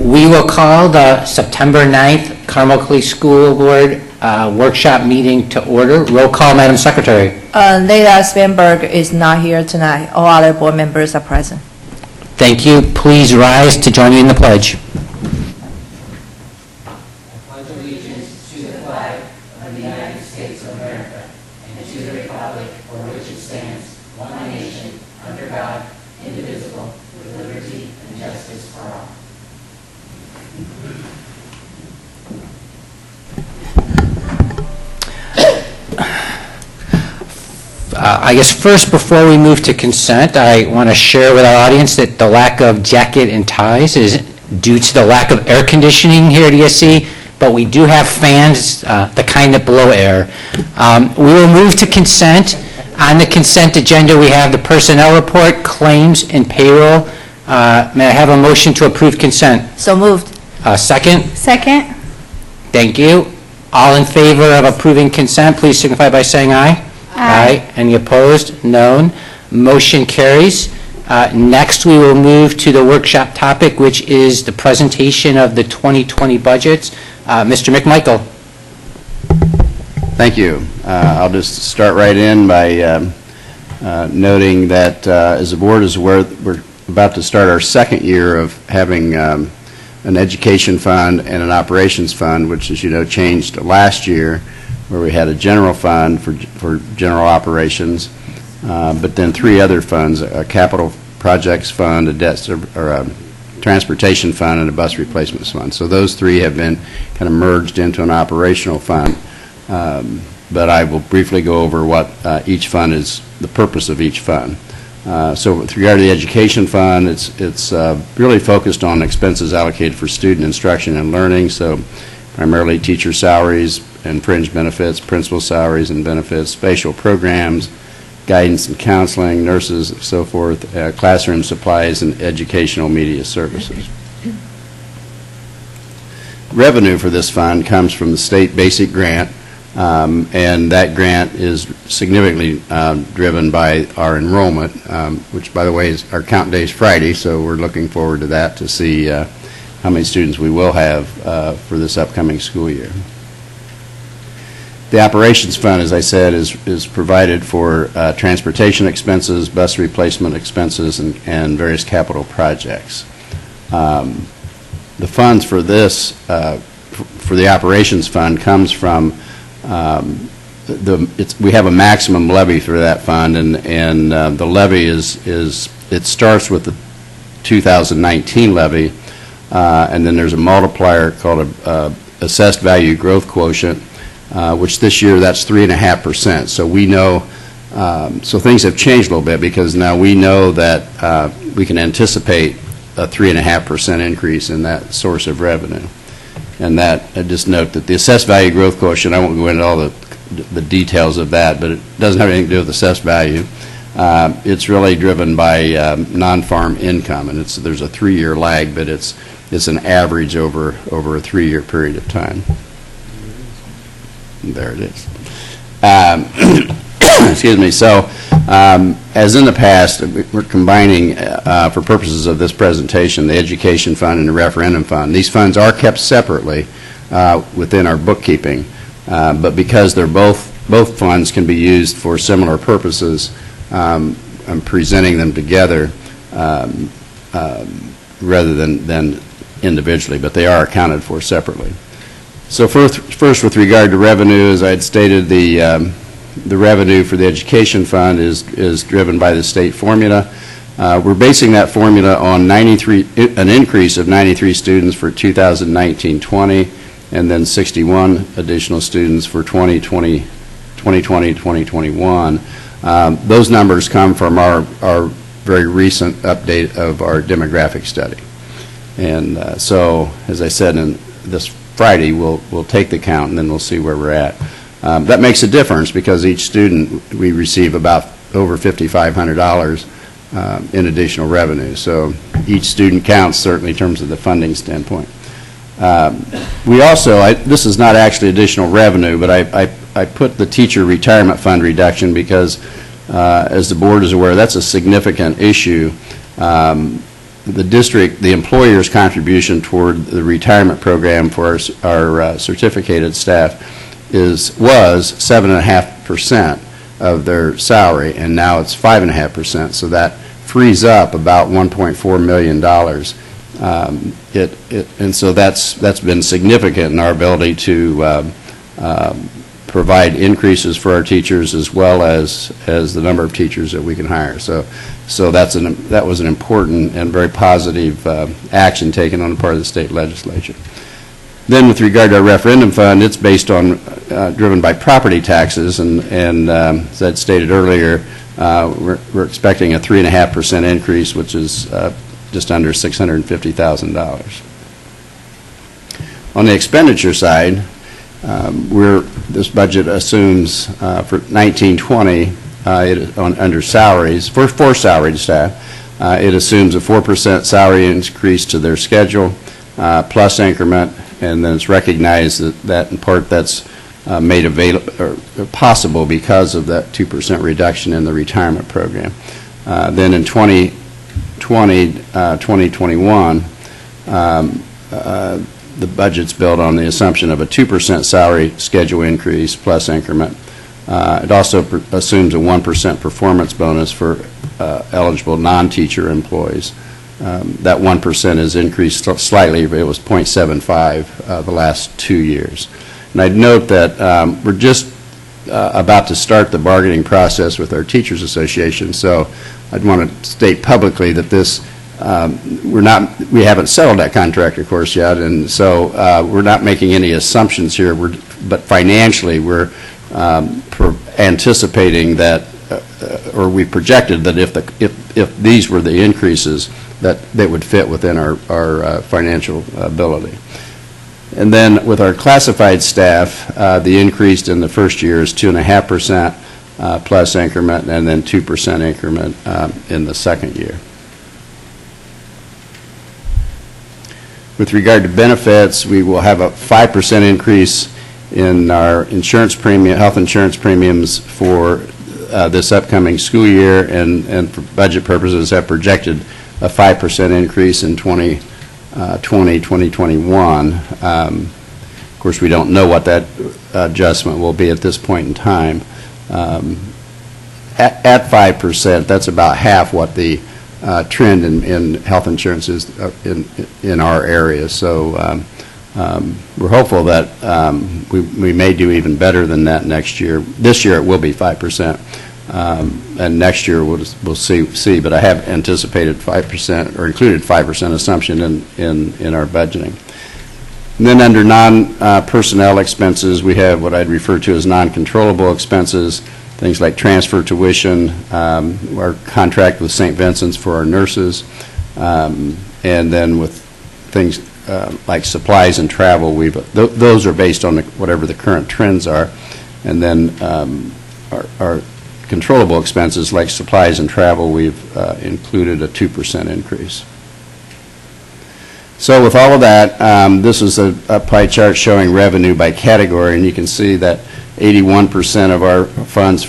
We will call the September 9th Carmel School Board workshop meeting to order. Roll call, Madam Secretary. Leila Spanberg is not here tonight. All other board members are present. Thank you. Please rise to join me in the pledge. I guess first, before we move to consent, I want to share with our audience that the lack of jacket and ties is due to the lack of air conditioning here at ESC, but we do have fans, the kind that blow air. We will move to consent. On the consent agenda, we have the personnel report, claims, and payroll. May I have a motion to approve consent? So moved. Second? Second. Thank you. All in favor of approving consent, please signify by saying aye. Aye. Any opposed? None. Motion carries. Next, we will move to the workshop topic, which is the presentation of the 2020 budgets. Mr. McMichael. Thank you. I'll just start right in by noting that as the board is aware, we're about to start our second year of having an education fund and an operations fund, which, as you know, changed last year, where we had a general fund for general operations, but then three other funds: a capital projects fund, a debt or a transportation fund, and a bus replacements fund. So those three have been kind of merged into an operational fund. But I will briefly go over what each fund is, the purpose of each fund. So with regard to the education fund, it's really focused on expenses allocated for student instruction and learning, so primarily teacher salaries and fringe benefits, principal salaries and benefits, spatial programs, guidance and counseling, nurses, and so forth, classroom supplies, and educational media services. Revenue for this fund comes from the state basic grant, and that grant is significantly driven by our enrollment, which, by the way, is our count day is Friday, so we're looking forward to that to see how many students we will have for this upcoming school year. The operations fund, as I said, is provided for transportation expenses, bus replacement expenses, and various capital projects. The funds for this, for the operations fund, comes from we have a maximum levy for that fund, and the levy it starts with the 2019 levy, and then there's a multiplier called a assessed value growth quotient, which this year that's 3.5%. So we know, so things have changed a little bit because now we know that we can anticipate a 3.5% increase in that source of revenue. And that, I just note that the assessed value growth quotient, I won't go into all the details of that, but it doesn't have anything to do with assessed value. It's really driven by non-farm income, and there's a 3-year lag, but it's an average over a 3-year period of time. There it is. Excuse me. So, as in the past, we're combining, for purposes of this presentation, the education fund and the referendum fund. These funds are kept separately within our bookkeeping, but because they're both funds can be used for similar purposes, I'm presenting them together rather than individually, but they are accounted for separately. So first, with regard to revenue, as I had stated, the revenue for the education fund is driven by the state formula. We're basing that formula on an increase of 93 students for 2019-20, and then 61 additional students for 2020-2021. Those numbers come from our very recent update of our demographic study. And so, as I said, in this Friday, we'll take the count, and then we'll see where we're at. That makes a difference because each student, we receive about over $5,500 in additional revenue. So each student counts, certainly in terms of the funding standpoint. We also, this is not actually additional revenue, but I put the teacher retirement fund reduction because, as the board is aware, that's a significant issue. the district, the employer's contribution toward the retirement program for our certificated staff was 7.5% of their salary, and now it's 5.5%. So that frees up about $1.4 million. And so that's been significant in our ability to provide increases for our teachers, as well as the number of teachers that we can hire. So that was an important and very positive action taken on the part of the state legislature. Then, with regard to our referendum fund, it's based on driven by property taxes, and as I stated earlier, we're expecting a 3.5% increase, which is just under $650,000. On the expenditure side, this budget assumes for 1920 under salaries for salaried staff, it assumes a 4% salary increase to their schedule plus increment, and then it's recognized that in part that's made available or possible because of that 2% reduction in the retirement program. Then in 2021, the budget's built on the assumption of a 2% salary schedule increase plus increment. It also assumes a 1% performance bonus for eligible non-teacher employees. That 1% has increased slightly, but it was 0.75 the last 2 years. And I'd note that we're just about to start the bargaining process with our Teachers Association, so I'd want to state publicly that this we haven't settled that contract, of course, yet, and so we're not making any assumptions here. But financially, we're anticipating that, or we projected that if these were the increases, that they would fit within our financial ability. And then with our classified staff, the increase in the first year is 2.5% plus increment, and then 2% increment in the second year. With regard to benefits, we will have a 5% increase in our insurance premium, health insurance premiums for this upcoming school year, and for budget purposes have projected a 5% increase in 2021. Of course, we don't know what that adjustment will be at this point in time. At 5%, that's about half what the trend in health insurance is in our area. So we're hopeful that we may do even better than that next year. This year it will be 5%, and next year we'll see. But I have anticipated 5% or included 5% assumption in our budgeting. And then under non-personnel expenses, we have what I'd refer to as non-controllable expenses. Things like transfer tuition, our contract with St. Vincent's for our nurses, and then with things like supplies and travel, those are based on whatever the current trends are. And then our controllable expenses like supplies and travel, we've included a 2% increase. So with all of that, this is a pie chart showing revenue by category, and you can see that 81% of our funds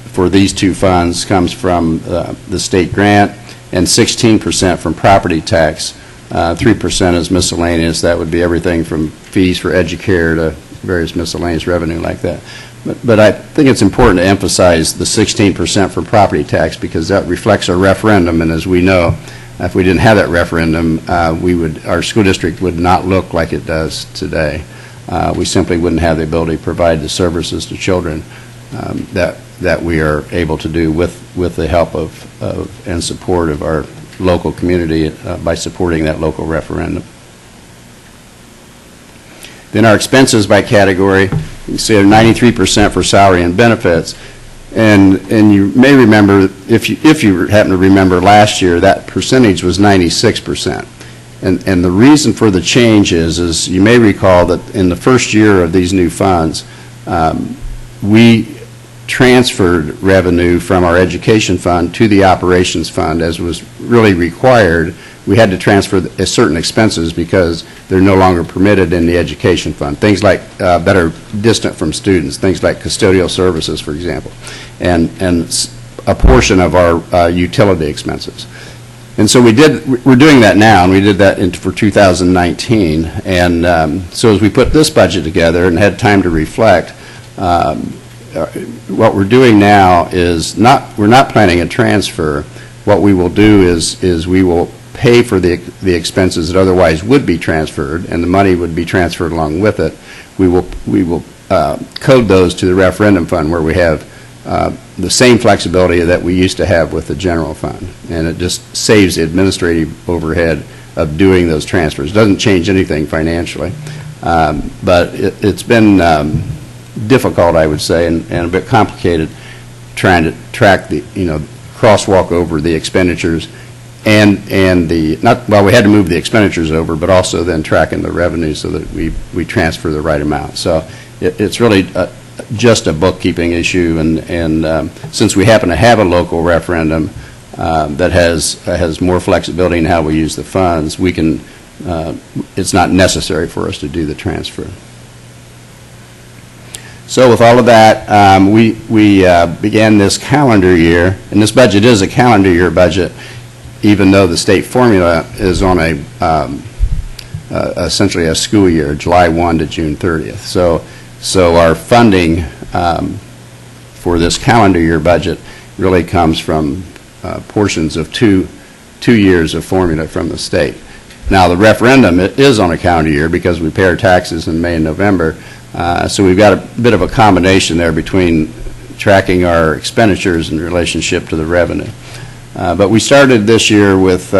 for these two funds comes from the state grant, and 16% from property tax. 3% is miscellaneous. That would be everything from fees for Educare to various miscellaneous revenue like that. But I think it's important to emphasize the 16% for property tax, because that reflects our referendum, and as we know, if we didn't have that referendum, our school district would not look like it does today. We simply wouldn't have the ability to provide the services to children that we are able to do with the help of and support of our local community by supporting that local referendum. Then our expenses by category, you can see 93% for salary and benefits. And you may remember, if you happen to remember last year, that percentage was 96%. And the reason for the change is you may recall that in the first year of these new funds, we transferred revenue from our education fund to the operations fund, as was really required. We had to transfer certain expenses because they're no longer permitted in the education fund. Things like that are distant from students, things like custodial services, for example, and a portion of our utility expenses. And so we're doing that now, and we did that for 2019. And so as we put this budget together and had time to reflect, what we're doing now is we're not planning a transfer. What we will do is we will pay for the expenses that otherwise would be transferred, and the money would be transferred along with it. We will code those to the referendum fund, where we have the same flexibility that we used to have with the general fund, and it just saves the administrative overhead of doing those transfers. It doesn't change anything financially, but it's been difficult, I would say, and a bit complicated trying to track the crosswalk over the expenditures and we had to move the expenditures over, but also then tracking the revenue so that we transfer the right amount. So it's really just a bookkeeping issue, and since we happen to have a local referendum that has more flexibility in how we use the funds, we can it's not necessary for us to do the transfer. So with all of that, we began this calendar year, and this budget is a calendar year budget, even though the state formula is on essentially a school year, July 1 to June 30th. So our funding for this calendar year budget really comes from portions of two years of formula from the state. Now, the referendum, it is on a calendar year because we pay our taxes in May and November. So we've got a bit of a combination there between tracking our expenditures in relationship to the revenue. But we started this year with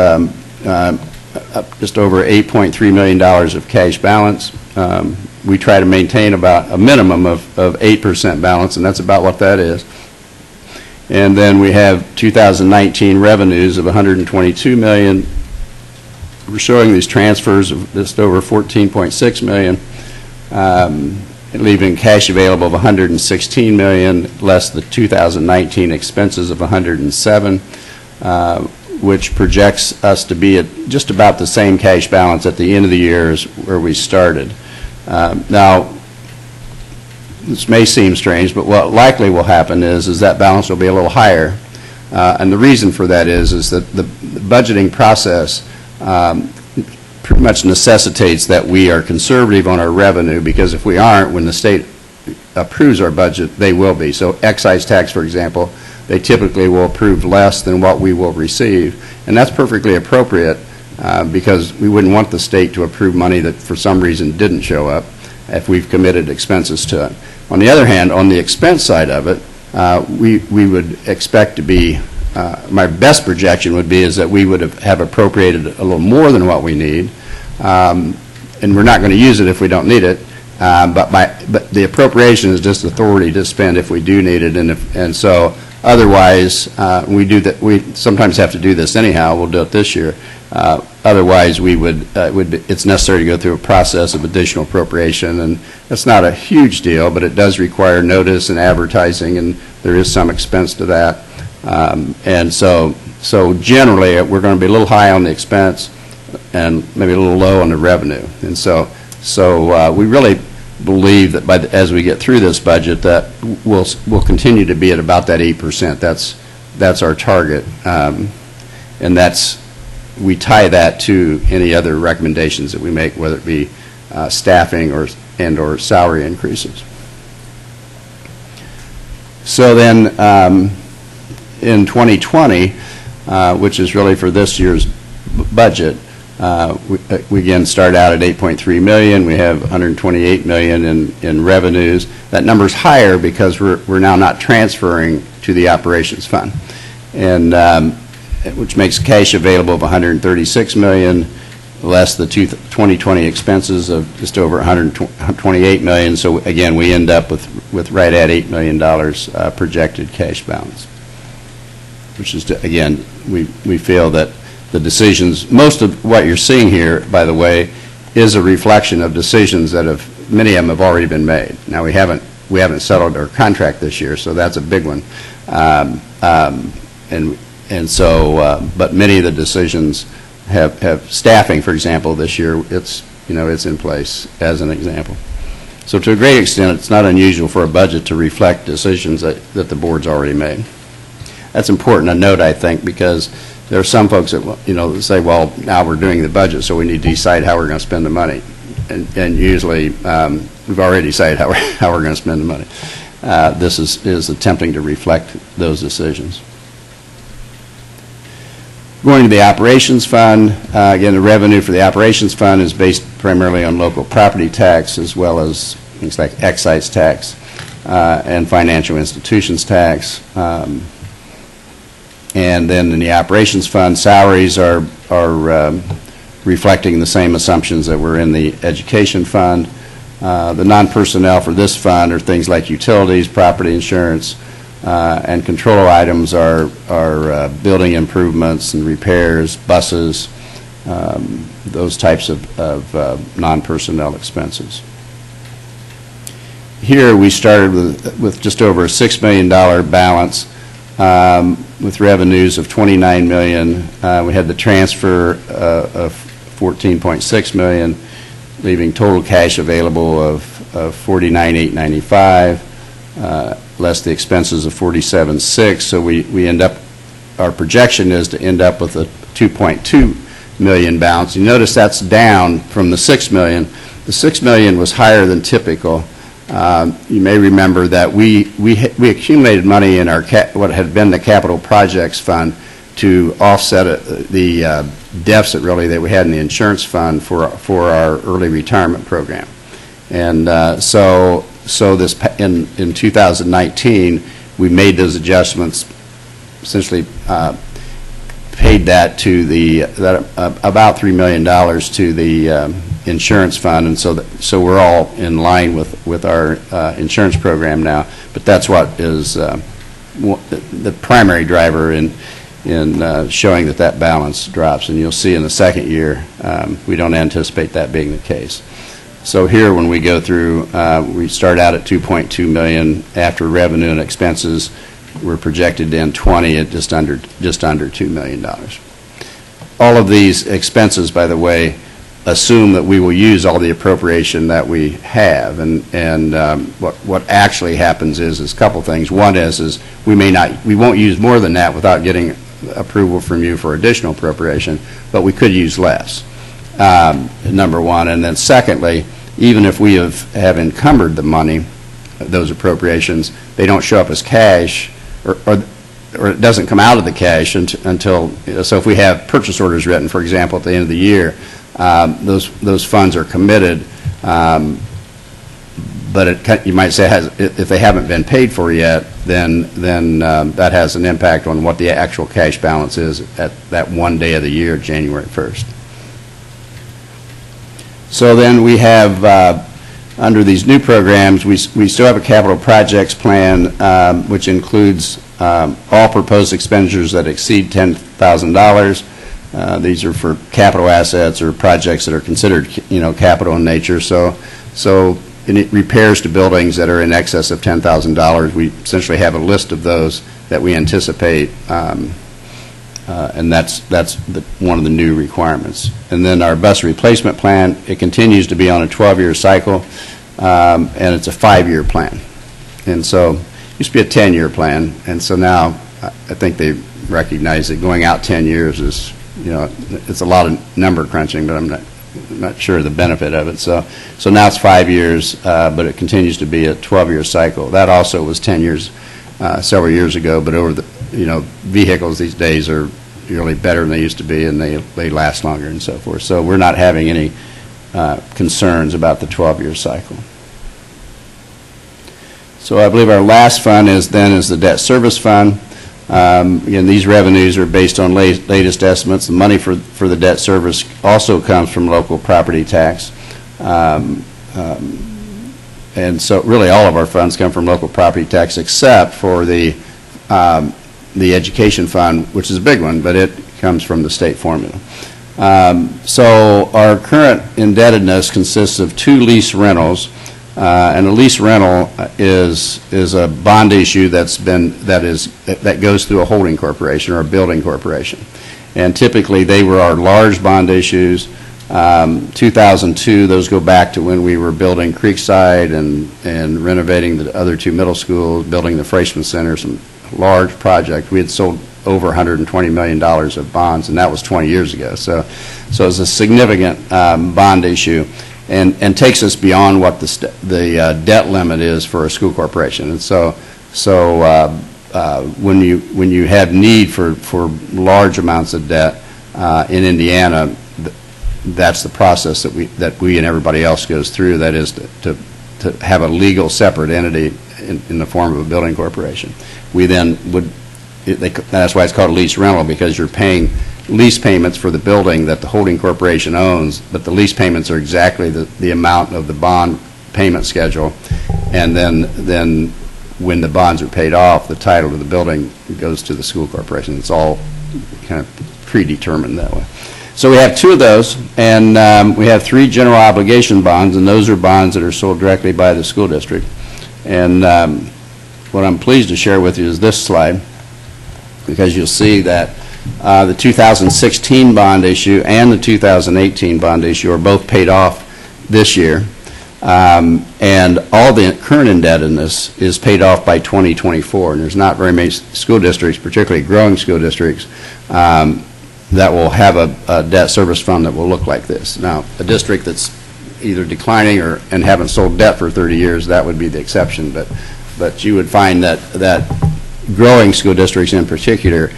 just over $8.3 million of cash balance. We try to maintain about a minimum of 8% balance, and that's about what that is. And then we have 2019 revenues of $122 million. We're showing these transfers of just over $14.6 million. Leaving cash available of $116 million, less the 2019 expenses of $107, which projects us to be at just about the same cash balance at the end of the year as where we started. Now, this may seem strange, but what likely will happen is that balance will be a little higher. And the reason for that is that the budgeting process pretty much necessitates that we are conservative on our revenue, because if we aren't, when the state approves our budget, they will be. So excise tax, for example, they typically will approve less than what we will receive, and that's perfectly appropriate because we wouldn't want the state to approve money that for some reason didn't show up if we've committed expenses to it. On the other hand, on the expense side of it, we would expect to be my best projection would be is that we would have appropriated a little more than what we need, and we're not going to use it if we don't need it. But the appropriation is just authority to spend if we do need it, and so otherwise we do that. We sometimes have to do this anyhow. We'll do it this year. Otherwise, it's necessary to go through a process of additional appropriation, and it's not a huge deal, but it does require notice and advertising, and there is some expense to that. And so generally, we're going to be a little high on the expense and maybe a little low on the revenue. And so we really believe that as we get through this budget, that we'll continue to be at about that 8%. That's our target, and we tie that to any other recommendations that we make, whether it be staffing or salary increases. So then, in 2020, which is really for this year's budget, we again start out at $8.3 million. We have $128 million in revenues. That number's higher because we're now not transferring to the operations fund, and which makes cash available of $136 million, less the 2020 expenses of just over $128 million. So again, we end up with right at $8 million projected cash balance, which is, again, we feel that the decisions, most of what you're seeing here, by the way, is a reflection of decisions that many of them have already been made. Now, we haven't settled our contract this year, so that's a big one. But many of the decisions have staffing, for example, this year. It's in place as an example. So to a great extent, it's not unusual for a budget to reflect decisions that the board's already made. That's important to note, I think, because there are some folks that, that say, well, now we're doing the budget, so we need to decide how we're going to spend the money. And usually, we've already decided how we're going to spend the money. This is attempting to reflect those decisions. Going to the operations fund, again, the revenue for the operations fund is based primarily on local property tax, as well as things like excise tax and financial institutions tax. And then in the operations fund, salaries are reflecting the same assumptions that were in the education fund. The non-personnel for this fund are things like utilities, property insurance, and control items are building improvements and repairs, buses, those types of non-personnel expenses. Here we started with just over a $6 million balance with revenues of $29 million. We had the transfer of $14.6 million, leaving total cash available of $49,895, less the expenses of $47,600. So we end up, our projection is to end up with a $2.2 million balance. You notice that's down from the $6 million. The $6 million was higher than typical. You may remember that we accumulated money in our what had been the capital projects fund to offset the deficit really that we had in the insurance fund for our early retirement program. And so this in 2019 we made those adjustments, essentially paid that to about $3 million to the insurance fund, and so we're all in line with our insurance program now. But that's what is the primary driver in showing that balance drops, and you'll see in the second year we don't anticipate that being the case. So here, when we go through, we start out at $2.2 million. After revenue and expenses, we're projected to end 20 at just under $2 million. All of these expenses, by the way, assume that we will use all the appropriation that we have, and what actually happens is a couple things. One is we won't use more than that without getting approval from you for additional appropriation, but we could use less. Number one, and then secondly, even if we have encumbered the money, those appropriations, they don't show up as cash, or it doesn't come out of the cash until, so if we have purchase orders written, for example, at the end of the year, those funds are committed, but you might say if they haven't been paid for yet, then that has an impact on what the actual cash balance is at that one day of the year, January 1st. So then we have, under these new programs, we still have a capital projects plan, which includes all proposed expenditures that exceed $10,000. These are for capital assets or projects that are considered, capital in nature. So in repairs to buildings that are in excess of $10,000, we essentially have a list of those that we anticipate, and that's one of the new requirements. And then our bus replacement plan, it continues to be on a 12-year cycle, and it's a 5-year plan. And so it used to be a 10-year plan, and so now I think they recognize that going out 10 years is, it's a lot of number crunching, but I'm not sure of the benefit of it. So now it's 5 years, but it continues to be a 12-year cycle. That also was 10 years several years ago, but over the, vehicles these days are really better than they used to be, and they last longer and so forth. So we're not having any concerns about the 12-year cycle. So I believe our last fund is the debt service fund. Again, these revenues are based on latest estimates. The money for the debt service also comes from local property tax. And so really all of our funds come from local property tax except for the education fund, which is a big one, but it comes from the state formula. So our current indebtedness consists of 2 lease rentals. And a lease rental is a bond issue that goes through a holding corporation or a building corporation, and typically they were our large bond issues. 2002, those go back to when we were building Creekside and renovating the other 2 middle schools, building the freshman center, some large project. We had sold over $120 million of bonds, and that was 20 years ago. So it's a significant bond issue, and takes us beyond what the debt limit is for a school corporation. And so when you have need for large amounts of debt in Indiana, that's the process that we and everybody else goes through. That is to have a legal separate entity in the form of a building corporation. We then that's why it's called a lease rental, because you're paying lease payments for the building that the holding corporation owns, but the lease payments are exactly the amount of the bond payment schedule, and then when the bonds are paid off, the title to the building goes to the school corporation. It's all kind of predetermined that way. So we have two of those, and we have 3 general obligation bonds, and those are bonds that are sold directly by the school district. And what I'm pleased to share with you is this slide, because you'll see that the 2016 bond issue and the 2018 bond issue are both paid off this year. And all the current indebtedness is paid off by 2024. And there's not very many school districts, particularly growing school districts, that will have a debt service fund that will look like this. Now, a district that's either declining and haven't sold debt for 30 years, that would be the exception. But you would find that growing school districts in particular,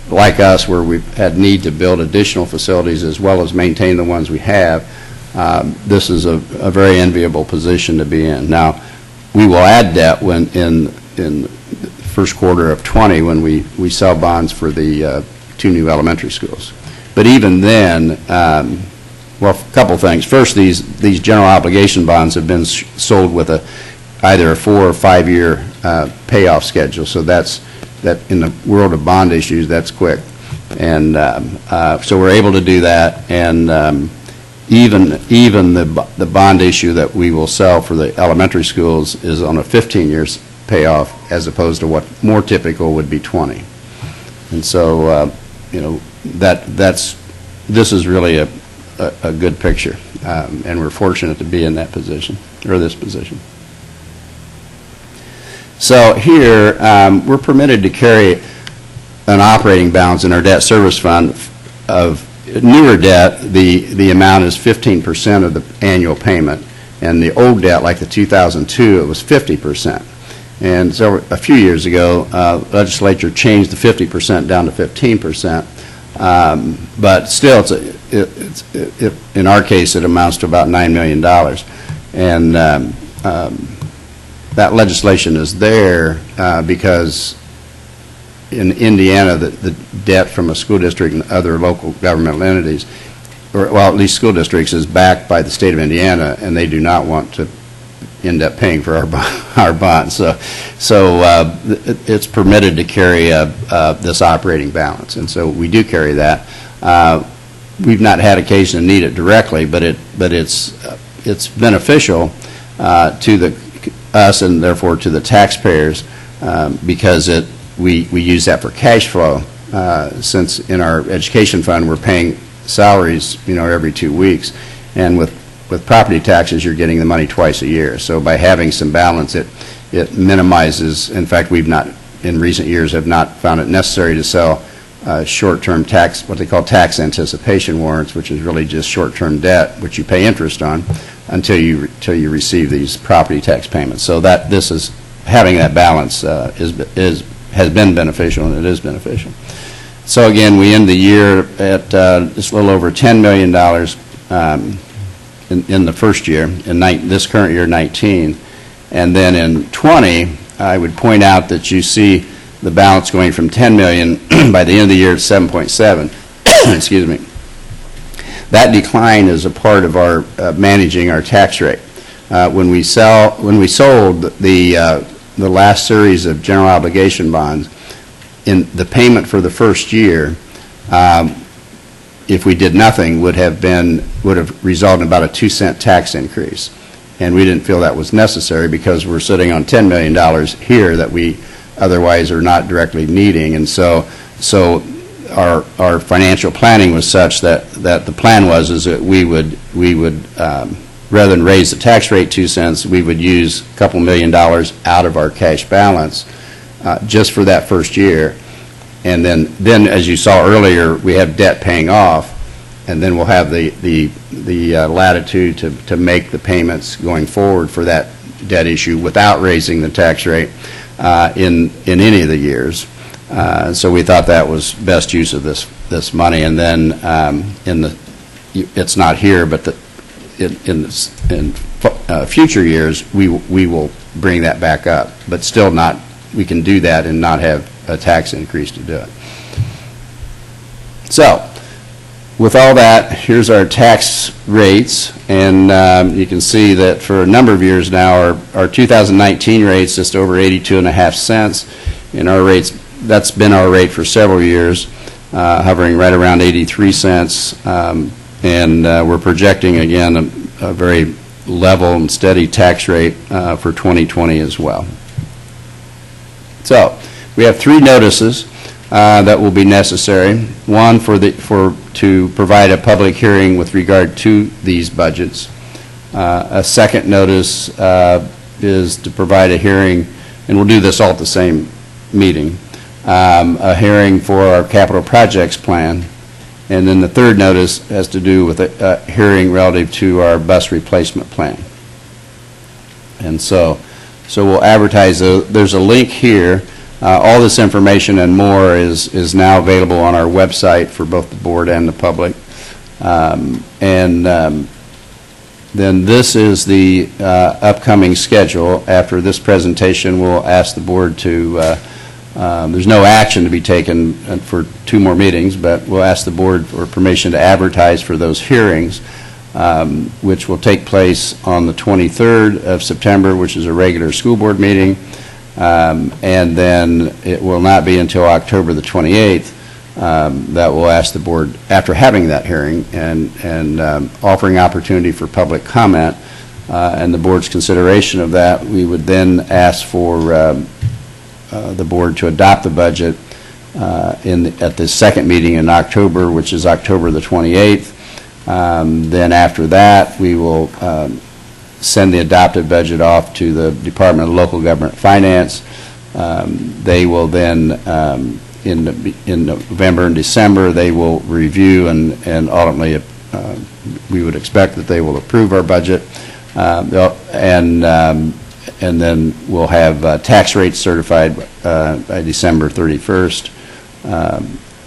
like us, where we've had need to build additional facilities as well as maintain the ones we have, this is a very enviable position to be in. Now, we will add debt when in the first quarter of 20 when we sell bonds for the 2 new elementary schools. But even then, well, a couple things. First, these general obligation bonds have been sold with either a 4 or 5 year payoff schedule. So that in the world of bond issues, that's quick, and so we're able to do that. And even the bond issue that we will sell for the elementary schools is on a 15 years payoff, as opposed to what more typical would be 20. And so this is really a good picture, and we're fortunate to be in that position, or this position. So here, we're permitted to carry an operating balance in our debt service fund of newer debt. The amount is 15% of the annual payment, and the old debt, like the 2002, it was 50%. And so a few years ago, legislature changed the 50% down to 15%. But still, in our case, it amounts to about $9 million. And that legislation is there because in Indiana, the debt from a school district and other local governmental entities, or well, at least school districts, is backed by the state of Indiana, and they do not want to end up paying for our bonds. So it's permitted to carry this operating balance, and so we do carry that. We've not had occasion to need it directly, but it's beneficial to us and therefore to the taxpayers, because we use that for cash flow, since in our education fund we're paying salaries every 2 weeks, and with property taxes you're getting the money twice a year. So by having some balance, it minimizes. In fact, we've not in recent years have not found it necessary to sell short-term tax, what they call tax anticipation warrants, which is really just short-term debt which you pay interest on until you receive these property tax payments. So that this is having that balance has been beneficial, and it is beneficial. So again, we end the year at just a little over $10 million in the first year, in this current year, 19, and then in 20, I would point out that you see the balance going from 10 million by the end of the year to 7.7. Excuse me. That decline is a part of our managing our tax rate. When we sold the last series of general obligation bonds, in the payment for the first year, if we did nothing, would have resulted in about a 2-cent tax increase, and we didn't feel that was necessary because we're sitting on $10 million here that we otherwise are not directly needing. And so our financial planning was such that the plan is that we would rather than raise the tax rate 2 cents, we would use a couple $1 million out of our cash balance just for that first year. And then, as you saw earlier, we have debt paying off, and then we'll have the latitude to make the payments going forward for that debt issue without raising the tax rate in any of the years. So we thought that was best use of this money. And then it's not here, but in future years, we will bring that back up, but still not. We can do that and not have a tax increase to do it. So, with all that, here's our tax rates, and you can see that for a number of years now, our 2019 rate's just over 82.5 cents, and our rates, that's been our rate for several years, hovering right around 83 cents, and we're projecting, again, a very level and steady tax rate for 2020 as well. So, we have 3 notices that will be necessary. One to provide a public hearing with regard to these budgets. A second notice is to provide a hearing, and we'll do this all at the same meeting, a hearing for our capital projects plan. And then the third notice has to do with a hearing relative to our bus replacement plan. And so we'll advertise. There's a link here. All this information and more is now available on our website for both the board and the public. Then this is the upcoming schedule. After this presentation, we'll ask the board to, there's no action to be taken for 2 more meetings, but we'll ask the board for permission to advertise for those hearings, which will take place on the 23rd of September, which is a regular school board meeting. And then it will not be until October the 28th that we'll ask the board, after having that hearing and offering opportunity for public comment and the board's consideration of that, we would then ask for the board to adopt the budget at the second meeting in October, which is October the 28th. Then after that, we will send the adopted budget off to the Department of Local Government Finance. They will then, in November and December, they will review and ultimately we would expect that they will approve our budget. And then we'll have tax rates certified by December 31st.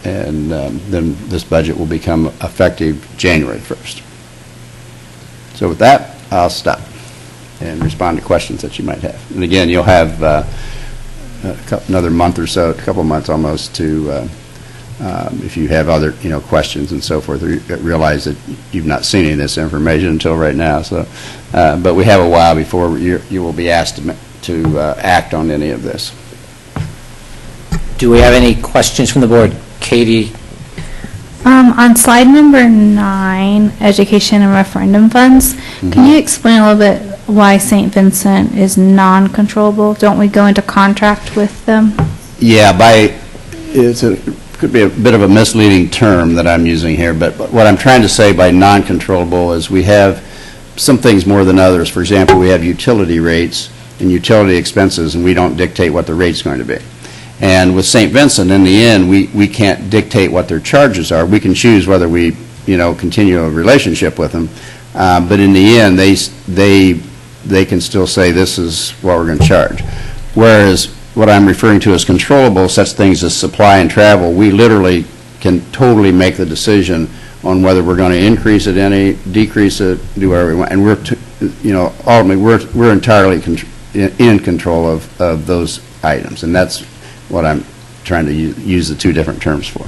And then this budget will become effective January 1st. So with that, I'll stop and respond to questions that you might have. And again, you'll have another month or so, a couple months almost, to if you have other questions and so forth. Realize that you've not seen any of this information until right now. So, but we have a while before you will be asked to act on any of this. Do we have any questions from the board? Katie? On slide number 9, education and referendum funds, can you explain a little bit why St. Vincent is non-controllable? Don't we go into contract with them? Yeah, could be a bit of a misleading term that I'm using here, but what I'm trying to say by non-controllable is we have some things more than others. For example, we have utility rates and utility expenses, and we don't dictate what the rate's going to be. And with St. Vincent, in the end, we can't dictate what their charges are. We can choose whether we, continue a relationship with them. But in the end, they can still say this is what we're going to charge. Whereas what I'm referring to as controllable, such things as supply and travel, we literally can totally make the decision on whether we're going to increase it, decrease it, do whatever we want. And ultimately, we're entirely in control of those items. And that's what I'm trying to use the 2 different terms for.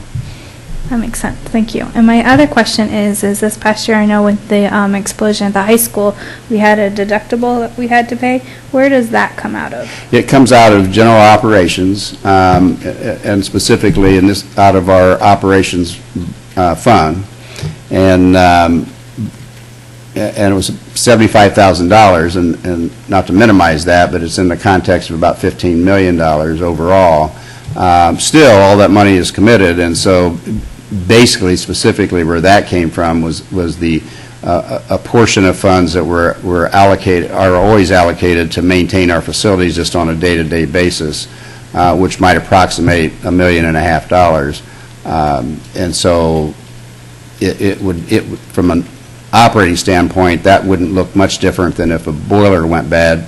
That makes sense. Thank you. And my other question is this past year, I know with the explosion at the high school, we had a deductible that we had to pay. Where does that come out of? It comes out of general operations, and specifically out of our operations fund. And it was $75,000, and not to minimize that, but it's in the context of about $15 million overall. Still, all that money is committed, and so basically, specifically where that came from was a portion of funds that are always allocated to maintain our facilities just on a day-to-day basis. which might approximate $1.5 million. And so it would, from an operating standpoint, that wouldn't look much different than if a boiler went bad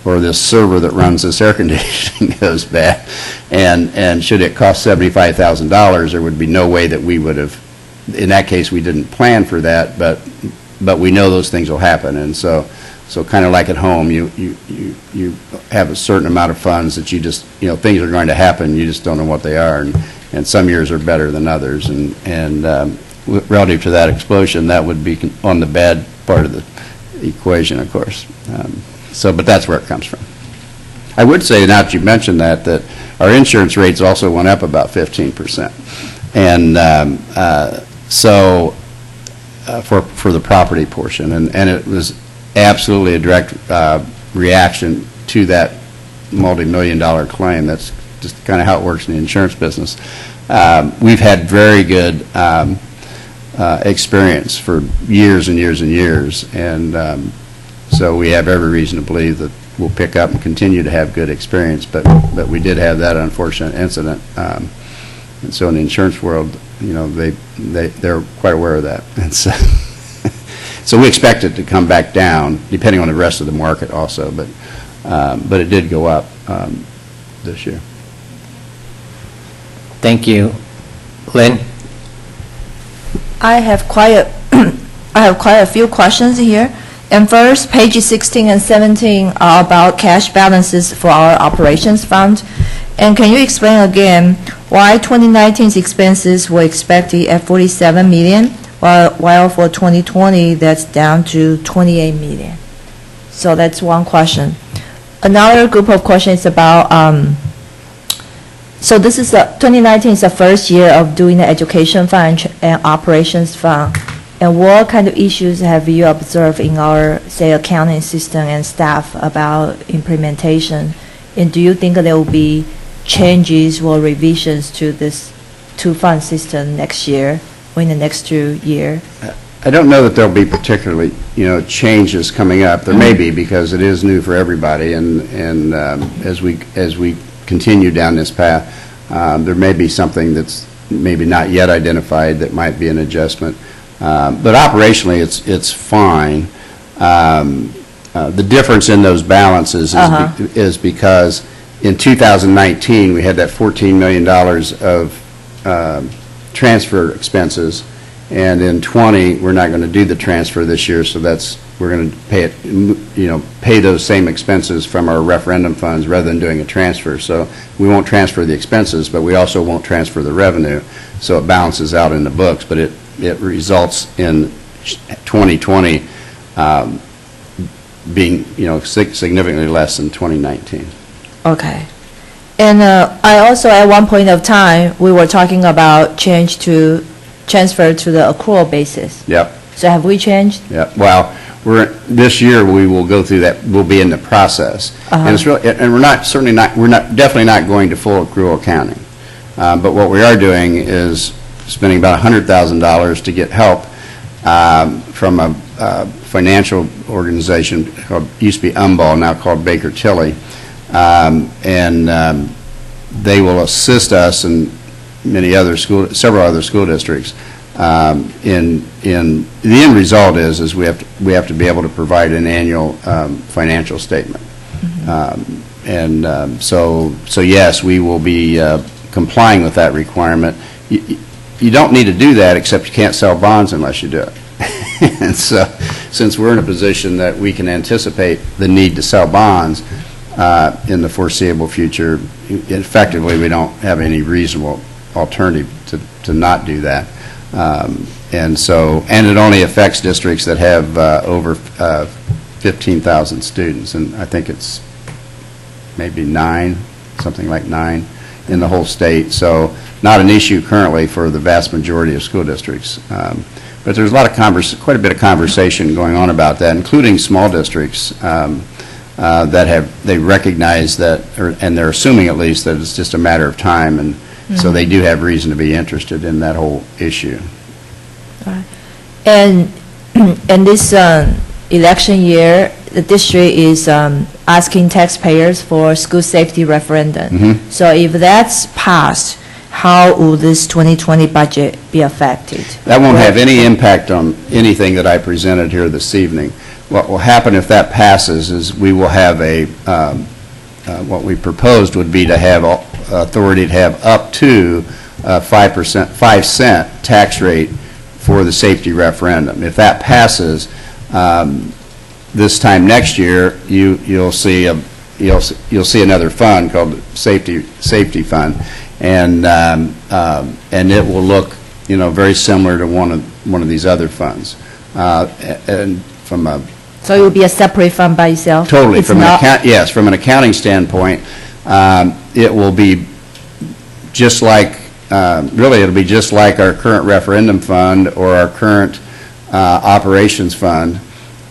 or this server that runs this air conditioning goes bad. And should it cost $75,000, there would be no way that we would have, in that case, we didn't plan for that, but we know those things will happen. And so kind of like at home, you have a certain amount of funds that you just, things are going to happen, you just don't know what they are. And some years are better than others. And relative to that explosion, that would be on the bad part of the equation, of course. But that's where it comes from. I would say, now that you mentioned that our insurance rates also went up about 15%. And for the property portion. And it was absolutely a direct reaction to that multi-million-dollar claim. That's just kind of how it works in the insurance business. We've had very good experience for years and years and years, and so we have every reason to believe that we'll pick up and continue to have good experience, but we did have that unfortunate incident. And so in the insurance world, they're quite aware of that. And so we expect it to come back down, depending on the rest of the market also, but it did go up this year. Thank you. Lynn? I have quite a few questions here. And first, pages 16 and 17 are about cash balances for our operations fund. And can you explain again why 2019's expenses were expected at $47 million, while for 2020 that's down to $28 million? So that's one question. Another group of questions about, so this is 2019 is the first year of doing the education fund and operations fund. And what kind of issues have you observed in our, say, accounting system and staff about implementation? And do you think there will be changes or revisions to this two-fund system next year or in the next 2 years? I don't know that there'll be particularly, changes coming up. There may be, because it is new for everybody, and as we continue down this path, there may be something that's maybe not yet identified that might be an adjustment. But operationally, it's fine. The difference in those balances is because in 2019 we had that $14 million of transfer expenses, and in 20 we're not going to do the transfer this year, so we're going to pay it, pay those same expenses from our referendum funds rather than doing a transfer. So we won't transfer the expenses, but we also won't transfer the revenue, so it balances out in the books, but it results in 2020 being, significantly less than 2019. Okay. And I also, at one point of time, we were talking about transfer to the accrual basis. Yep. So have we changed? Yep. Well, this year we will go through that. We'll be in the process, and it's really, and we're definitely not going to full accrual accounting. But what we are doing is spending about $100,000 to get help from a financial organization used to be Umball, now called Baker Tilly, and they will assist us and several other school districts. In the end result is we have to be able to provide an annual financial statement, so yes, we will be complying with that requirement. You don't need to do that, except you can't sell bonds unless you do it. And so, since we're in a position that we can anticipate the need to sell bonds in the foreseeable future, effectively we don't have any reasonable alternative to not do that. And it only affects districts that have over 15,000 students, and I think it's maybe 9, something like 9 in the whole state. So not an issue currently for the vast majority of school districts. But there's quite a bit of conversation going on about that, including small districts that they recognize that, and they're assuming at least that it's just a matter of time, and so they do have reason to be interested in that whole issue. Right. And this election year, the district is asking taxpayers for school safety referendum. Mm-hmm. So if that's passed, how will this 2020 budget be affected? That won't have any impact on anything that I presented here this evening. What will happen if that passes is we will have what we proposed would be to have authority to have up to 5% tax rate for the safety referendum. If that passes, this time next year, you'll see another fund called the safety fund, and it will look very similar to one of these other funds, and from a So it will be a separate fund by itself? totally It's from not- from an accounting standpoint, it will be just like really it'll be just like our current referendum fund or our current operations fund,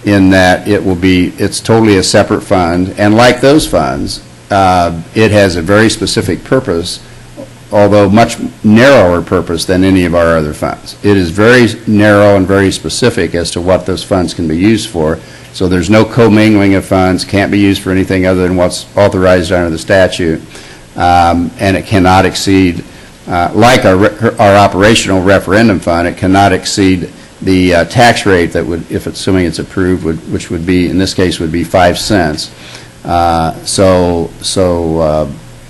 in that it's totally a separate fund, and like those funds, it has a very specific purpose, although much narrower purpose than any of our other funds. It is very narrow and very specific as to what those funds can be used for, so there's no commingling of funds, can't be used for anything other than what's authorized under the statute, and it cannot exceed, like our operational referendum fund, it cannot exceed the tax rate that would, if assuming it's approved, which would be, in this case, would be 5 cents. All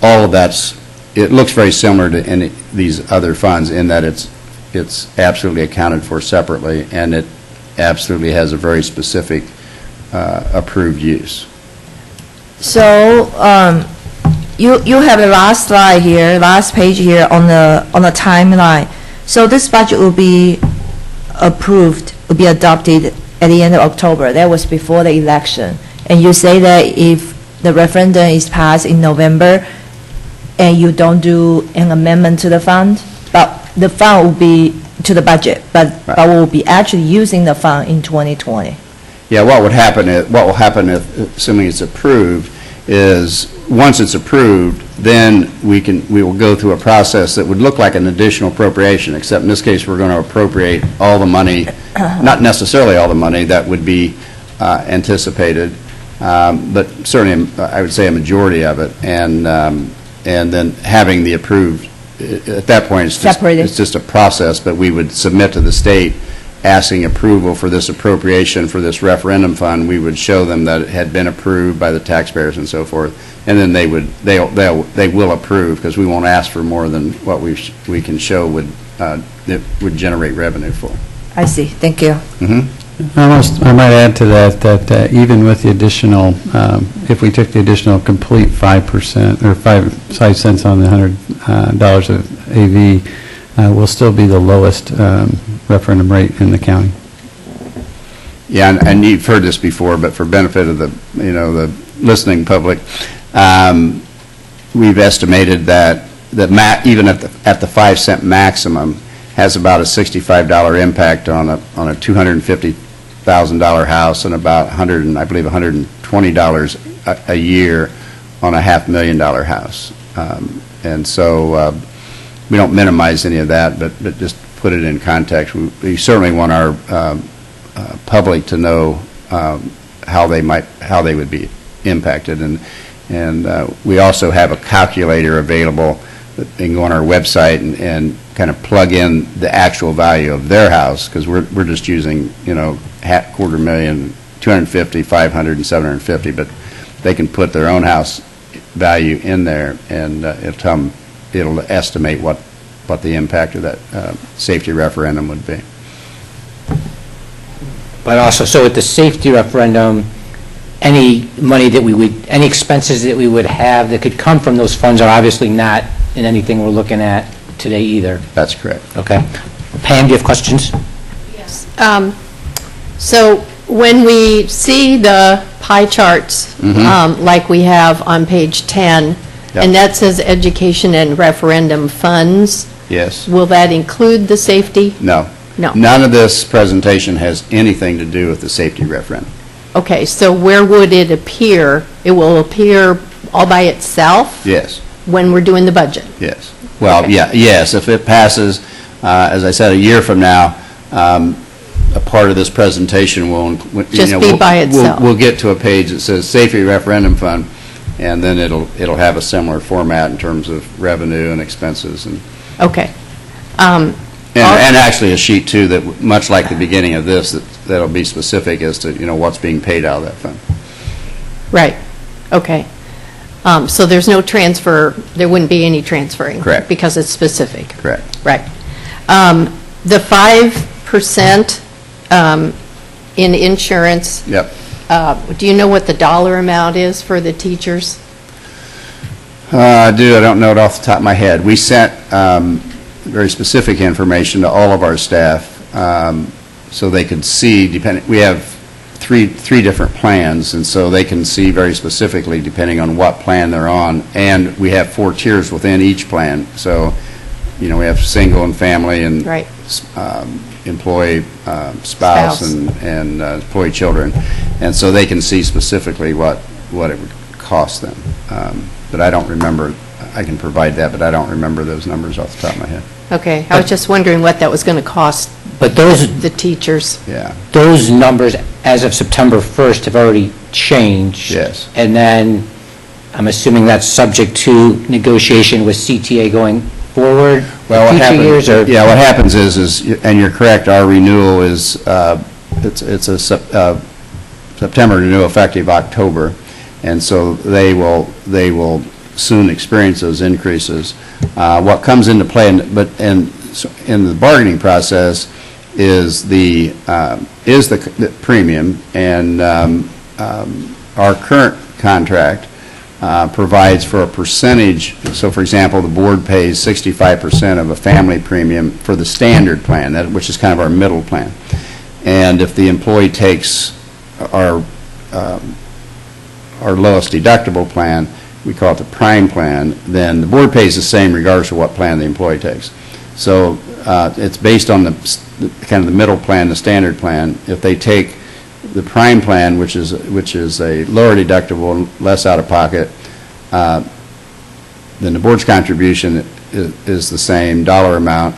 of that's, it looks very similar to any these other funds in that it's absolutely accounted for separately, and it absolutely has a very specific approved use. So, you have the last slide here, last page here on the timeline. So this budget will be approved, will be adopted at the end of October. That was before the election. And you say that if the referendum is passed in November and you don't do an amendment to the fund, but the fund will be to the budget, but we'll be actually using the fund in 2020. Yeah, what will happen if, assuming it's approved, is once it's approved, then we will go through a process that would look like an additional appropriation, except in this case, we're going to appropriate all the money, not necessarily all the money that would be anticipated, but certainly I would say a majority of it, and then having the approved, at that point, it's just a process, but we would submit to the state asking approval for this appropriation for this referendum fund. We would show them that it had been approved by the taxpayers and so forth, and then they will approve, because we won't ask for more than what we can show that would generate revenue for. I see. Thank you. I might add to that even with the additional, if we took the additional complete 5% or 5 cents on the $100 of AV, we'll still be the lowest referendum rate in the county. Yeah, and you've heard this before, but for benefit of the listening public, we've estimated that even at the 5 cent maximum has about a $65 impact on a $250,000 house, and about $120 a year on a $500,000 house. And so we don't minimize any of that, but just put it in context. We certainly want our public to know how they would be impacted, and we also have a calculator available that they can go on our website and kind of plug in the actual value of their house, because we're just using $250,000, 250, 500, and 750, but they can put their own house value in there, and it'll estimate what the impact of that safety referendum would be. But also, so with the safety referendum, any expenses that we would have that could come from those funds are obviously not in anything we're looking at today either. That's correct. Okay. Pam, do you have questions? Yes. So when we see the pie charts, like we have on page 10, and that says education and referendum funds, Yes. will that include the safety? No. No. None of this presentation has anything to do with the safety referendum. Okay, so where would it appear? It will appear all by itself Yes. when we're doing the budget? Yes. Well, Okay. yeah, yes, if it passes, as I said, a year from now, a part of this presentation will, Just be by itself. We'll get to a page that says Safety Referendum Fund, and then it'll have a similar format in terms of revenue and expenses and. Okay. And actually a sheet, too, that, much like the beginning of this, that'll be specific as to, what's being paid out of that fund. Right, okay. So there's no transfer, there wouldn't be any transferring? Correct. Because it's specific? Correct. Right. The 5% in insurance, Yep. do you know what the dollar amount is for the teachers? I don't know it off the top of my head. We sent very specific information to all of our staff so they could see, we have three different plans, and so they can see very specifically depending on what plan they're on, and we have 4 tiers within each plan. So, we have single and family and Right. employee, spouse, and employee children, and so they can see specifically what it would cost them. But I don't remember, I can provide that, but I don't remember those numbers off the top of my head. Okay, I was just wondering what that was going to cost But those, the teachers. Yeah. those numbers, as of September 1st, have already changed. Yes. And then, I'm assuming that's subject to negotiation with CTA going forward? Well, what future happens, years, or? yeah, what happens is, and you're correct, our renewal is, it's a September renewal effective October, and so they will soon experience those increases. What comes into play, in the bargaining process is the premium, and our current contract provides for a percentage. So, for example, the board pays 65% of a family premium for the standard plan, which is kind of our middle plan. And if the employee takes our lowest deductible plan, we call it the prime plan, then the board pays the same regardless of what plan the employee takes. So it's based on the kind of the middle plan, the standard plan. If they take the prime plan, which is a lower deductible, less out of pocket, then the board's contribution is the same dollar amount.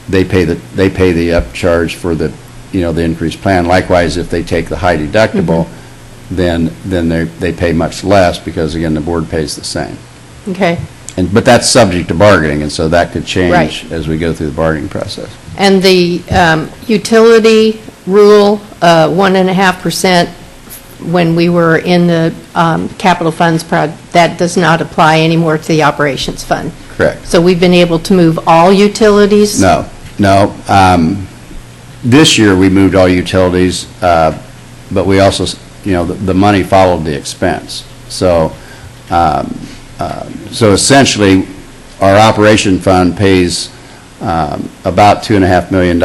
They pay the upcharge for the increased plan. Likewise, if they take the high deductible, then they pay much less because, again, the board pays the same. Okay. But that's subject to bargaining, and so that could change Right. as we go through the bargaining process. And the utility rule, 1.5%, when we were in the capital funds, that does not apply anymore to the operations fund. Correct. So we've been able to move all utilities? No. This year, we moved all utilities, but we also, the money followed the expense. So essentially, our operation fund pays about $2.5 million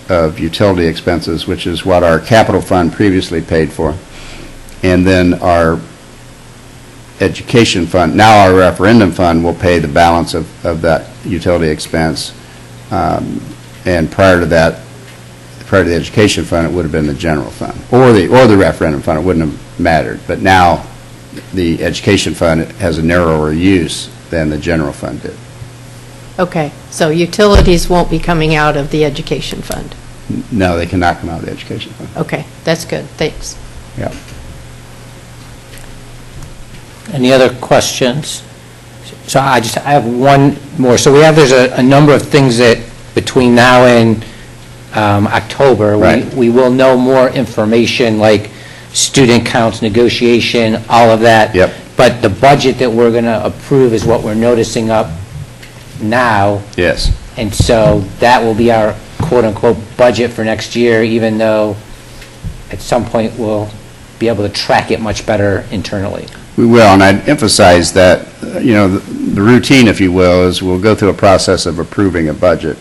of utility expenses, which is what our capital fund previously paid for. And then our education fund, now our referendum fund, will pay the balance of that utility expense. And prior to that, prior to the education fund, it would have been the general fund, or the referendum fund. It wouldn't have mattered. But now, the education fund has a narrower use than the general fund did. Okay, so utilities won't be coming out of the education fund? No, they cannot come out of the education fund. Okay, that's good, thanks. Yeah. Any other questions? So I have one more. So there's a number of things that between now and October, Right. we will know more information, like student counts, negotiation, all of that. Yep. But the budget that we're going to approve is what we're noticing up now. Yes. And so that will be our quote-unquote budget for next year, even though at some point we'll be able to track it much better internally. We will, and I'd emphasize that, the routine, if you will, is we'll go through a process of approving a budget.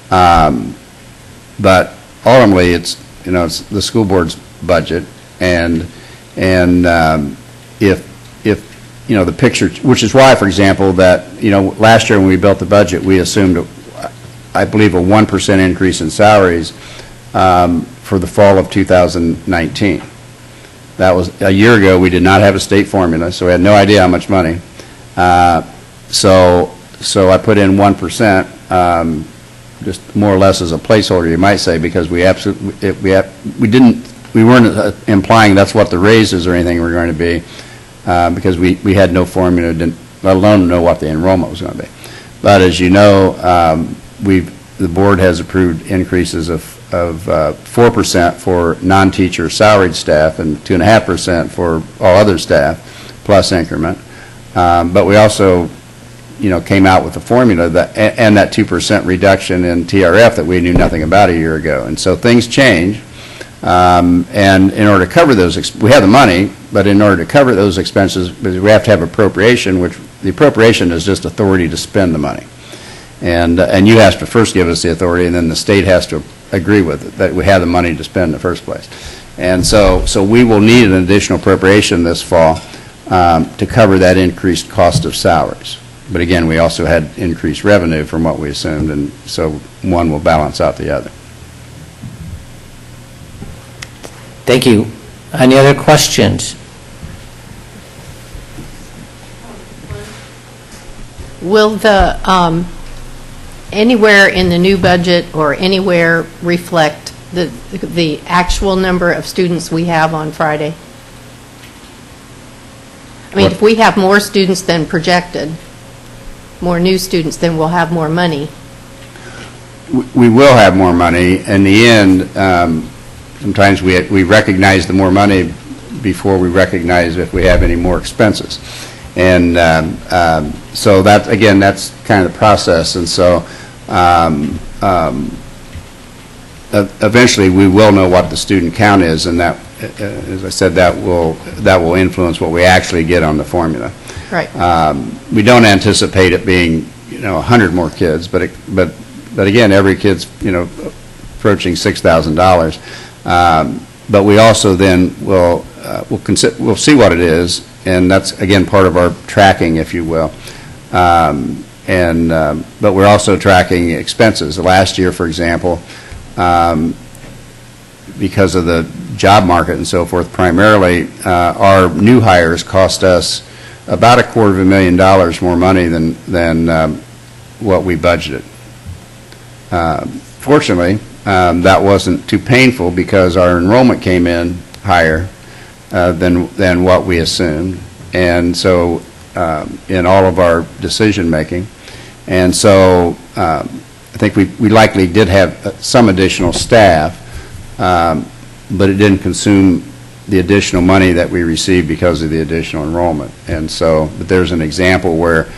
But ultimately, it's the school board's budget, and if the picture, which is why, for example, that, last year when we built the budget, we assumed, I believe, a 1% increase in salaries for the fall of 2019. That was, a year ago, we did not have a state formula, so we had no idea how much money. So I put in 1%. just more or less as a placeholder, you might say, because we absolutely, we weren't implying that's what the raises or anything were going to be, because we had no formula, let alone know what the enrollment was going to be. But as you know, the board has approved increases of 4% for non-teacher salaried staff and 2.5% for all other staff, plus increment. But we also, came out with a formula and that 2% reduction in TRF that we knew nothing about a year ago. And so things change. And in order to cover those, we have the money, but in order to cover those expenses, we have to have appropriation, which the appropriation is just authority to spend the money. And you have to first give us the authority, and then the state has to agree with it, that we have the money to spend in the first place. And so we will need an additional appropriation this fall to cover that increased cost of salaries. But again, we also had increased revenue from what we assumed, and so one will balance out the other. Thank you. Any other questions? Will the, anywhere in the new budget or anywhere reflect the actual number of students we have on Friday? I mean, if we have more students than projected, more new students, then we'll have more money. We will have more money. In the end, sometimes we recognize the more money before we recognize if we have any more expenses. And so that, again, that's kind of the process. And so eventually we will know what the student count is, and that, as I said, that will influence what we actually get on the formula. Right. We don't anticipate it being 100 more kids, but again, every kid's approaching $6,000. But we also then we'll see what it is, and that's again part of our tracking, if you will. But we're also tracking expenses. Last year, for example, because of the job market and so forth, primarily our new hires cost us about $250,000 more money than what we budgeted. Fortunately, that wasn't too painful because our enrollment came in higher than what we assumed, and so in all of our decision making, and so I think we likely did have some additional staff, but it didn't consume the additional money that we received because of the additional enrollment. And so, but there's an example where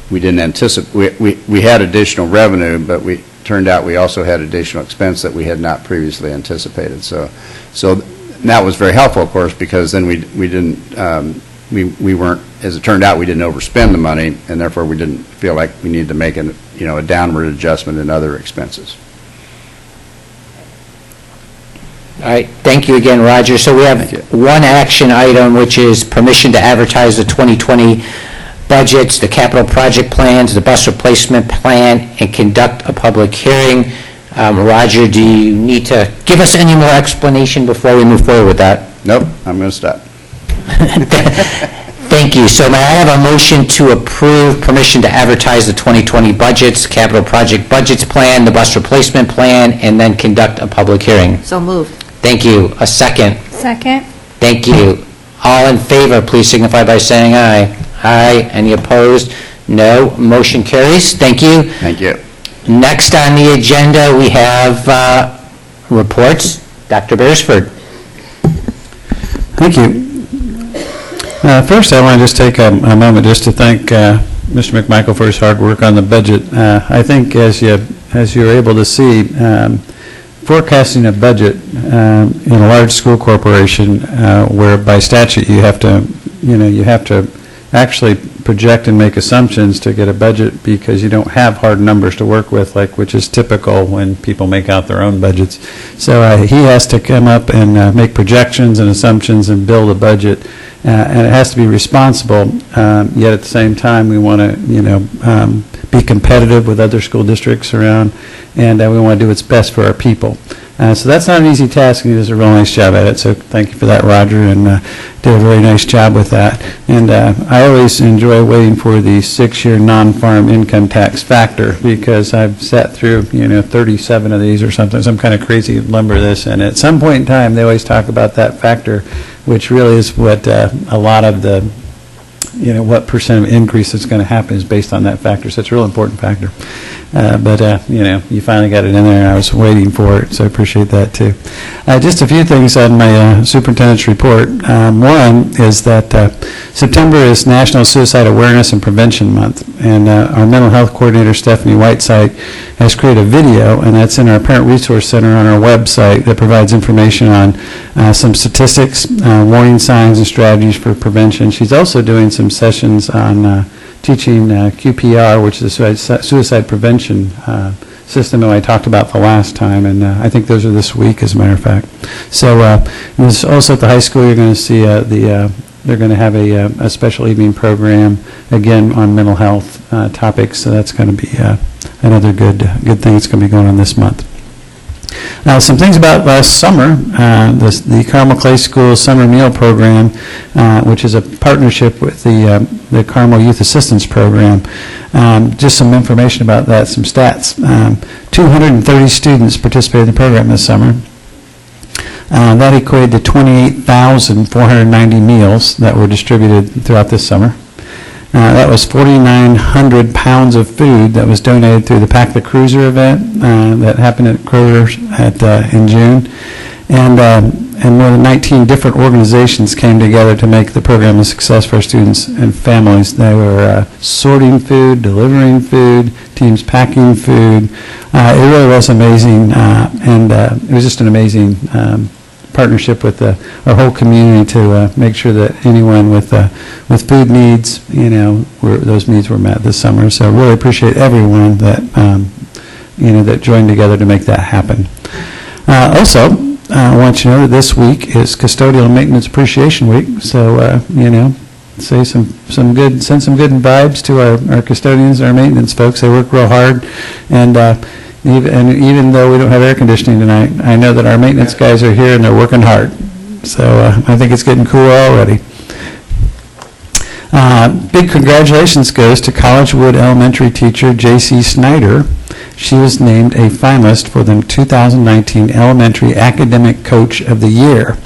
we didn't anticipate, we had additional revenue, but turned out we also had additional expense that we had not previously anticipated. So that was very helpful, of course, because then we weren't, as it turned out, we didn't overspend the money, and therefore we didn't feel like we needed to make a downward adjustment in other expenses. All right, thank you again, Roger. So we have one action item, which is permission to advertise the 2020 budgets, the capital project plans, the bus replacement plan, and conduct a public hearing. Roger, do you need to give us any more explanation before we move forward with that? Nope, I'm going to stop. Thank you. So may I have a motion to approve permission to advertise the 2020 budgets, capital project budgets plan, the bus replacement plan, and then conduct a public hearing? So moved. Thank you. A second. Second. Thank you. All in favor, please signify by saying aye. Aye. Any opposed? No. Motion carries. Thank you. Thank you. Next on the agenda, we have reports. Dr. Beresford. Thank you. First, I want to just take a moment just to thank Mr. McMichael for his hard work on the budget. I think as you're able to see, forecasting a budget in a large school corporation, where by statute you have to actually project and make assumptions to get a budget because you don't have hard numbers to work with, which is typical when people make out their own budgets. So he has to come up and make projections and assumptions and build a budget, and it has to be responsible. Yet at the same time, we want to be competitive with other school districts around, and we want to do what's best for our people. So that's not an easy task, and he does a real nice job at it, so thank you for that, Roger, and did a very nice job with that. And I always enjoy waiting for the 6-year non-farm income tax factor, because I've sat through, 37 of these or something, some kind of crazy number of this, and at some point in time, they always talk about that factor, which really is what a lot of the what percent of increase that's going to happen is based on that factor. So it's a real important factor. But you finally got it in there, and I was waiting for it, so I appreciate that, too. Just a few things on my superintendent's report. One is that September is National Suicide Awareness and Prevention Month, and our mental health coordinator, Stephanie Whiteside, has created a video, and that's in our Parent Resource Center on our website that provides information on some statistics, warning signs, and strategies for prevention. She's also doing some sessions on teaching QPR, which is a suicide prevention system that I talked about the last time, and I think those are this week, as a matter of fact. So this also at the high school, you're going to see they're going to have a special evening program, again, on mental health topics, so that's going to be another good thing that's going to be going on this month. Now, some things about last summer, the Carmel Clay School Summer Meal Program, which is a partnership with the Carmel Youth Assistance Program. Just some information about that, some stats. 230 students participated in the program this summer. That equated to 28,490 meals that were distributed throughout this summer. That was 4,900 pounds of food that was donated through the Pack the Cruiser event that happened at Kroger's in June. And more than 19 different organizations came together to make the program a success for our students and families. They were sorting food, delivering food, teams packing food. It really was amazing, and it was just an amazing partnership with our whole community to make sure that anyone with food needs, those needs were met this summer. So I really appreciate everyone that that joined together to make that happen. Also, I want you to know that this week is Custodial and Maintenance Appreciation Week. So send some good vibes to our custodians, our maintenance folks. They work real hard, and even though we don't have air conditioning tonight, I know that our maintenance guys are here and they're working hard. So I think it's getting cool already. Big congratulations goes to Collegewood Elementary teacher J.C. Snyder. She was named a finalist for the 2019 Elementary Academic Coach of the Year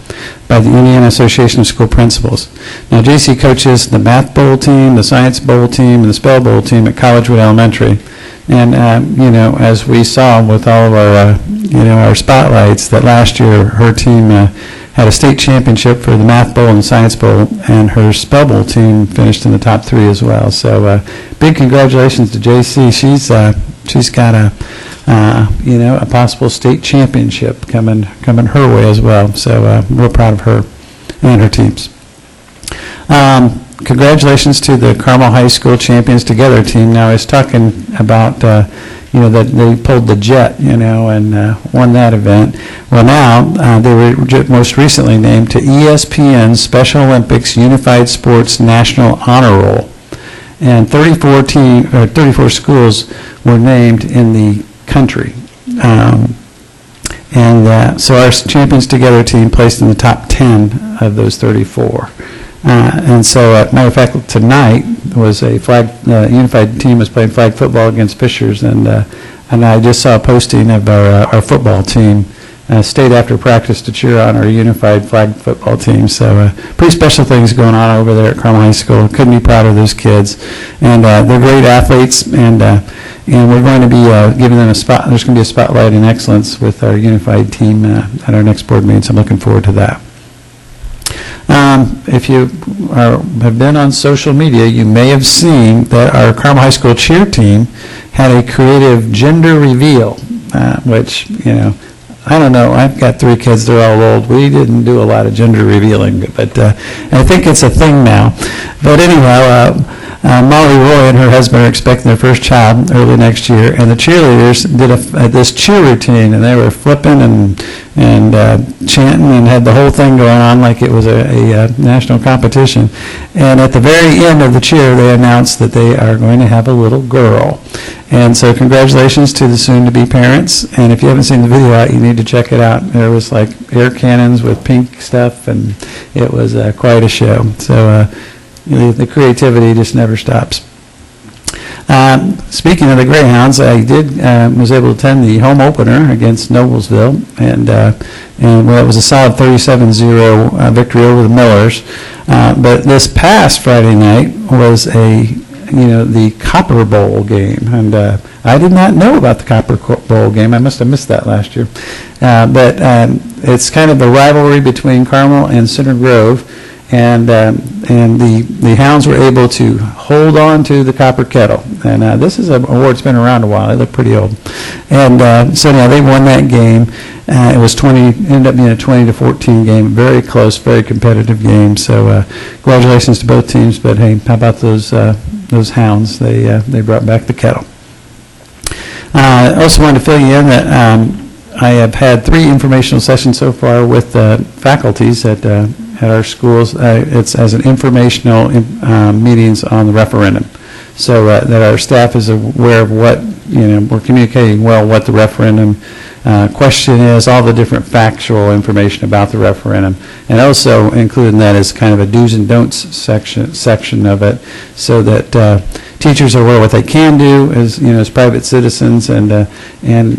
by the Indiana Association of School Principals. Now, J.C. coaches the Math Bowl team, the Science Bowl team, and the Spell Bowl team at Collegewood Elementary. And, as we saw with all of our, our spotlights, that last year her team had a state championship for the Math Bowl and the Science Bowl, and her Spell Bowl team finished in the top 3 as well. So big congratulations to JC. She's got a possible state championship coming her way as well. So real proud of her and her teams. Congratulations to the Carmel High School Champions Together team. Now, I was talking about, that they pulled the jet, and won that event. Well, now, they were most recently named to ESPN Special Olympics Unified Sports National Honor Roll. And 34 schools were named in the country. So our Champions Together team placed in the top 10 of those 34. And so, matter of fact, tonight was a unified team was playing flag football against Fishers, and I just saw a posting of our football team stayed after practice to cheer on our unified flag football team. So pretty special things going on over there at Carmel High School. Couldn't be prouder of those kids, and they're great athletes, and we're going to be giving them a spot. There's going to be a spotlight in excellence with our unified team at our next board meeting. So I'm looking forward to that. If you have been on social media, you may have seen that our Carmel High School cheer team had a creative gender reveal, which, I don't know. I've got 3 kids. They're all old. We didn't do a lot of gender revealing, but I think it's a thing now. But anyhow, Molly Roy and her husband are expecting their first child early next year, and the cheerleaders did this cheer routine, and they were flipping and chanting and had the whole thing going on like it was a national competition. And at the very end of the cheer, they announced that they are going to have a little girl. And so congratulations to the soon-to-be parents. And if you haven't seen the video out, you need to check it out. There was like air cannons with pink stuff, and it was quite a show. So the creativity just never stops. Speaking of the Greyhounds, I was able to attend the home opener against Noblesville, and well, it was a solid 37-0 victory over the Millers. But this past Friday night was the Copper Bowl game, and I did not know about the Copper Bowl game. I must have missed that last year. But it's kind of a rivalry between Carmel and Center Grove, and the Hounds were able to hold on to the Copper Kettle. And this is an award that's been around a while. They look pretty old. And so now they won that game. It was ended up being a 20-14 game. Very close, very competitive game. So congratulations to both teams. But hey, how about those Hounds? They brought back the kettle. I also wanted to fill you in that I have had 3 informational sessions so far with faculties at our schools. It's as an informational meetings on the referendum, so that our staff is aware of what, we're communicating well what the referendum question is, all the different factual information about the referendum, and also including that as kind of a do's and don'ts section of it, so that teachers are aware what they can do as private citizens and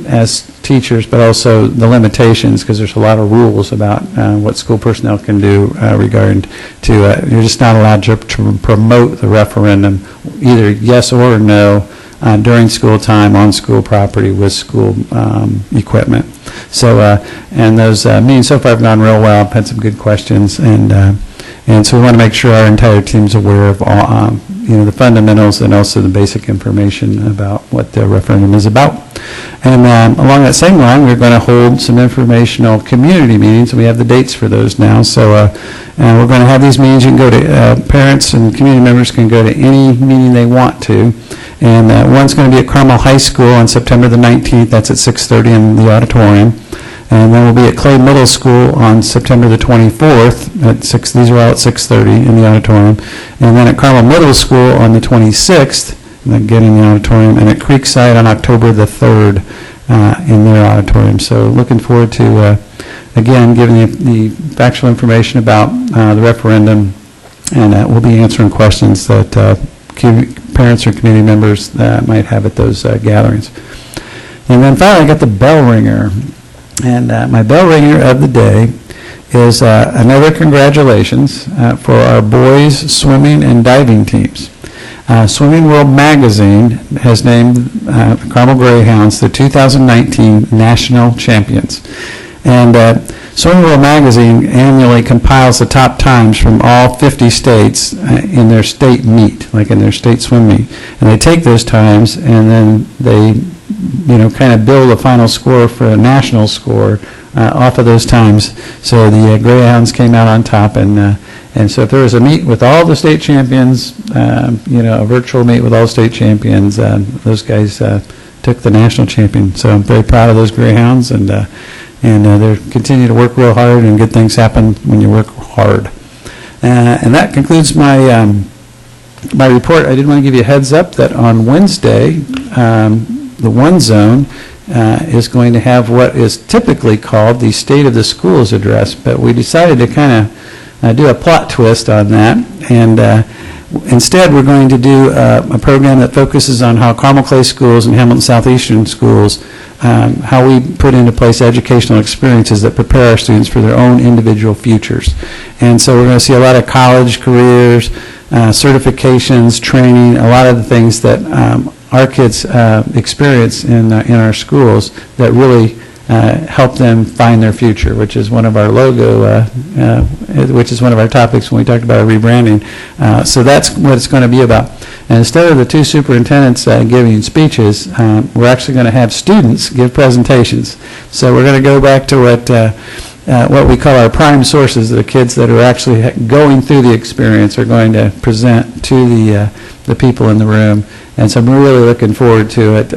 as teachers, but also the limitations, because there's a lot of rules about what school personnel can do regarding to you're just not allowed to promote the referendum, either yes or no, during school time on school property with school equipment. So and those meetings so far have gone real well. I've had some good questions, and so we want to make sure our entire team's aware of all the fundamentals and also the basic information about what the referendum is about. And along that same line, we're going to hold some informational community meetings. We have the dates for those now. So we're going to have these meetings. You can go to, parents and community members can go to any meeting they want to. And one's going to be at Carmel High School on September the 19th. That's at 6:30 in the auditorium. And then we'll be at Clay Middle School on September the 24th at 6. These are all at 6:30 in the auditorium. And then at Carmel Middle School on the 26th, again in the auditorium, and at Creekside on October the 3rd in their auditorium. So looking forward to, again, giving you the factual information about the referendum, and we'll be answering questions that parents or community members might have at those gatherings. And then finally, I got the bell ringer. And my bell ringer of the day is another congratulations for our boys swimming and diving teams. Swimming World Magazine has named Carmel Greyhounds the 2019 National Champions. And Swimming World Magazine annually compiles the top times from all 50 states in their state meet, like in their state swim meet. And they take those times and then they kind of build a final score for a national score off of those times. So the Greyhounds came out on top, and so if there was a meet with all the state champions, a virtual meet with all state champions, those guys took the national champion. So I'm very proud of those Greyhounds, and they continue to work real hard, and good things happen when you work hard. And that concludes my my report. I did want to give you a heads up that on Wednesday, the One Zone is going to have what is typically called the State of the Schools address, but we decided to kind of do a plot twist on that, and instead we're going to do a program that focuses on how Carmel Clay Schools and Hamilton Southeastern Schools, how we put into place educational experiences that prepare our students for their own individual futures. And so we're going to see a lot of college careers, certifications, training, a lot of the things that our kids experience in our schools that really help them find their future, which is one of our which is one of our topics when we talked about our rebranding. So that's what it's going to be about. And instead of the 2 superintendents giving speeches, we're actually going to have students give presentations. So we're going to go back to what what we call our prime sources, the kids that are actually going through the experience are going to present to the people in the room. And so I'm really looking forward to it.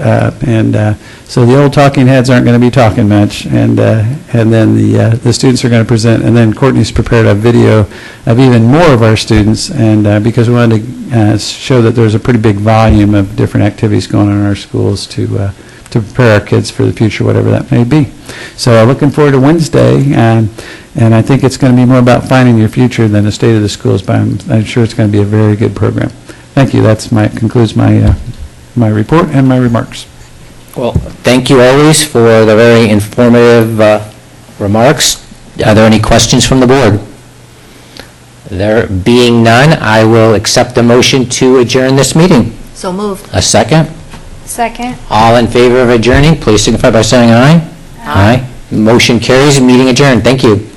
So the old talking heads aren't going to be talking much, and then the students are going to present, and then Courtney's prepared a video of even more of our students, and because we wanted to show that there's a pretty big volume of different activities going on in our schools to prepare our kids for the future, whatever that may be. So looking forward to Wednesday, and I think it's going to be more about finding your future than the state of the schools, but I'm sure it's going to be a very good program. Thank you. Concludes my report and my remarks. Well, thank you always for the very informative remarks. Are there any questions from the board? There being none, I will accept the motion to adjourn this meeting. So moved. A second? Second. All in favor of adjourning, please signify by saying aye. Aye. Motion carries, meeting adjourned. Thank you.